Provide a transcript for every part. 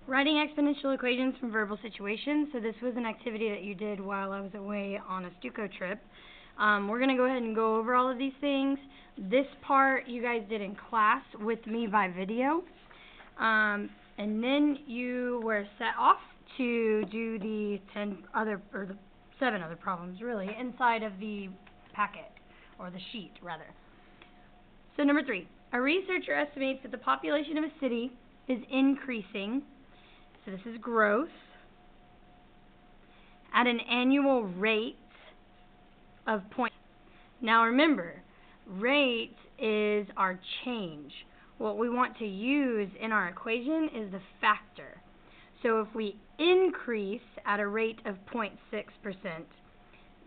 Writing exponential equations from verbal situations. So this was an activity that you did while I was away on a Stuco trip. We're going to go ahead and go over all of these things. This part you guys did in class with me by video. And then you were set off to do the 7 other problems really inside of the packet, or the sheet rather. So number 3, a researcher estimates that the population of a city is increasing, so this is growth, at an annual rate of point. Now remember, rate is our change. What we want to use in our equation is the factor. So if we increase at a rate of 0.6%,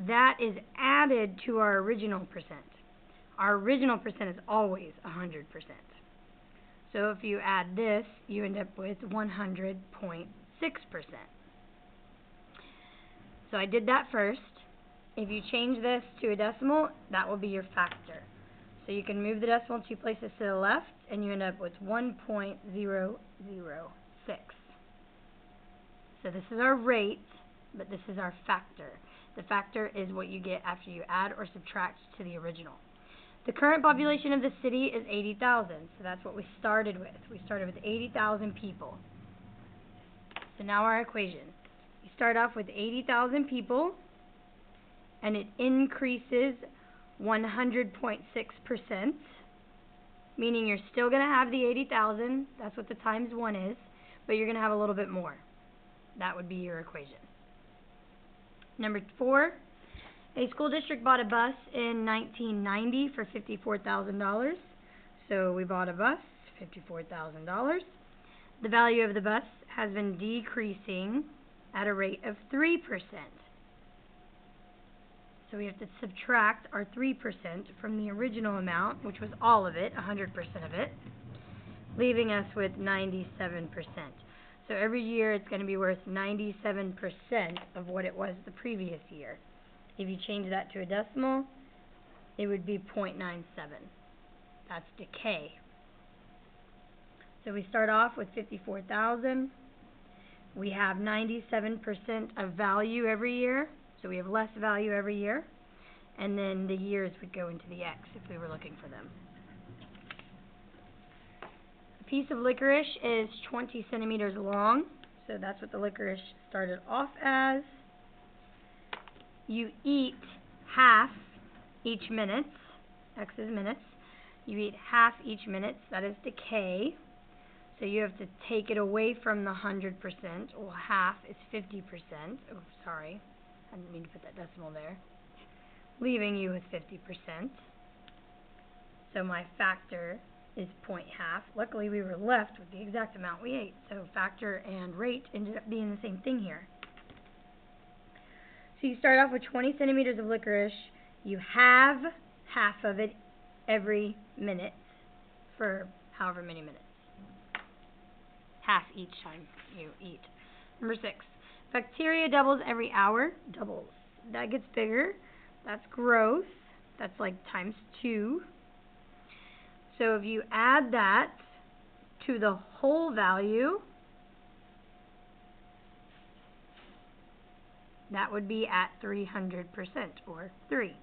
that is added to our original percent. Our original percent is always 100%. So if you add this, you end up with 100.6%. So I did that first. If you change this to a decimal, that will be your factor. So you can move the decimal 2 places to the left, and you end up with 1.006. So this is our rate, but this is our factor. The factor is what you get after you add or subtract to the original. The current population of the city is 80,000, so that's what we started with. We started with 80,000 people. So now our equation. You start off with 80,000 people, and it increases 100.6%, meaning you're still going to have the 80,000, that's what the times 1 is, but you're going to have a little bit more. That would be your equation. Number 4, a school district bought a bus in 1990 for $54,000. So we bought a bus, $54,000. The value of the bus has been decreasing at a rate of 3%. So we have to subtract our 3% from the original amount, which was all of it, 100% of it, leaving us with 97%. So every year it's going to be worth 97% of what it was the previous year. If you change that to a decimal, it would be 0.97. That's decay. So we start off with 54,000. We have 97% of value every year, so we have less value every year. And then the years would go into the X if we were looking for them. A piece of licorice is 20 centimeters long, so that's what the licorice started off as. You eat half each minute. X is minutes. You eat half each minute. That is decay. So you have to take it away from the 100%. Well, half is 50%. Oh, sorry. I didn't mean to put that decimal there. Leaving you with 50%. So my factor is 0.5. Luckily, we were left with the exact amount we ate. So factor and rate ended up being the same thing here. So you start off with 20 centimeters of licorice. You have half of it every minute for however many minutes. Half each time you eat. Number 6. Bacteria doubles every hour. Doubles. That gets bigger. That's growth. That's like times 2. So if you add that to the whole value, that would be at 300%, or 3.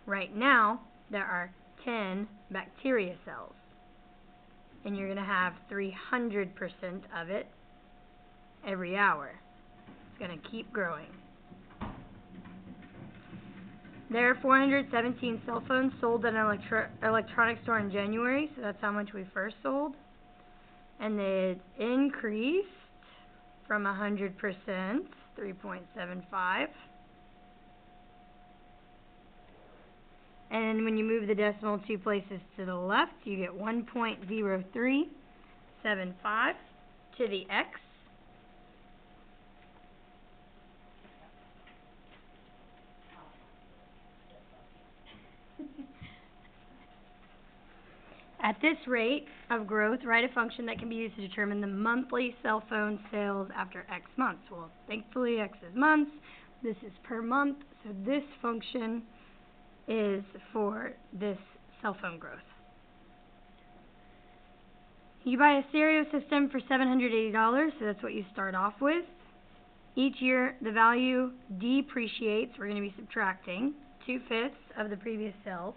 Right now, there are 10 bacteria cells, and you're going to have 300% of it every hour. It's going to keep growing. There are 417 cell phones sold at an electronics store in January, so that's how much we first sold. And it increased from 100%, 3.75. And when you move the decimal 2 places to the left, you get 1.0375 to the X. At this rate of growth, write a function that can be used to determine the monthly cell phone sales after X months. Well, thankfully, X is months. This is per month, so this function is for this cell phone growth. You buy a stereo system for $780, so that's what you start off with. Each year, the value depreciates. We're going to be subtracting 2/5 of the previous sale.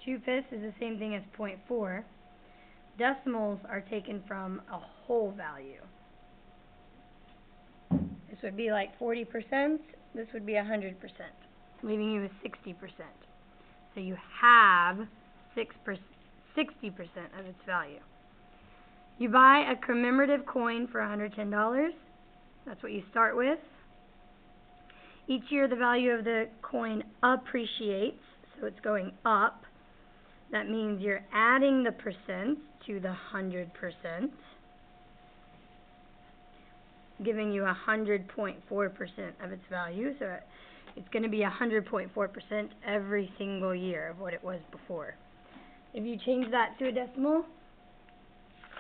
2/5 is the same thing as 0.4. Decimals are taken from a whole value. This would be like 40%. This would be 100%, leaving you with 60%. So you have 60% of its value. You buy a commemorative coin for $110. That's what you start with. Each year the value of the coin appreciates, so it's going up. That means you're adding the percent to the 100%, giving you 100.4% of its value. So it's going to be 100.4% every single year of what it was before. If you change that to a decimal,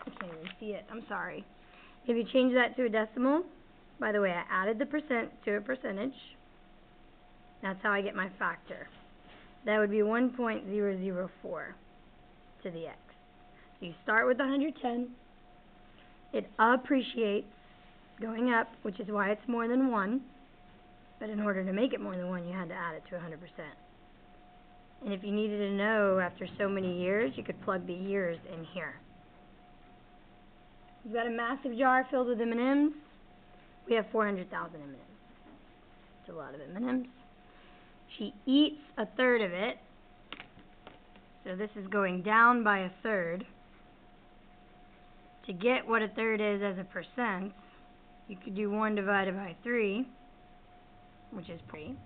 I can't even see it, I'm sorry. If you change that to a decimal, by the way, I added the percent to a percentage. That's how I get my factor. That would be 1.004 to the x. So you start with 110. It appreciates, going up, which is why it's more than 1. But in order to make it more than 1, you had to add it to 100%. And if you needed to know after so many years, you could plug the years in here. You've got a massive jar filled with M&Ms. We have 400,000 M&Ms. It's a lot of M&Ms. She eats a third of it. So this is going down by a third. To get what a third is as a percent, you could do 1 divided by 3, which is pretty.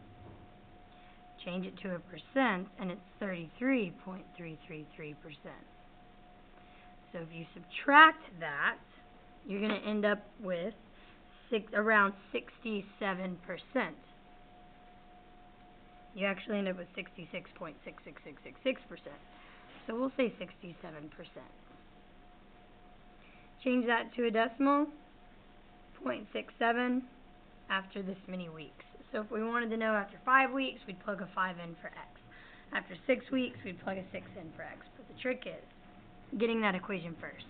Change it to a percent, and it's 33.333%. So if you subtract that, you're going to end up with around 67%. You actually end up with 66.66666%. So we'll say 67%. Change that to a decimal, 0.67 after this many weeks. So if we wanted to know after 5 weeks, we'd plug a 5 in for x. After 6 weeks, we'd plug a 6 in for x. But the trick is getting that equation first.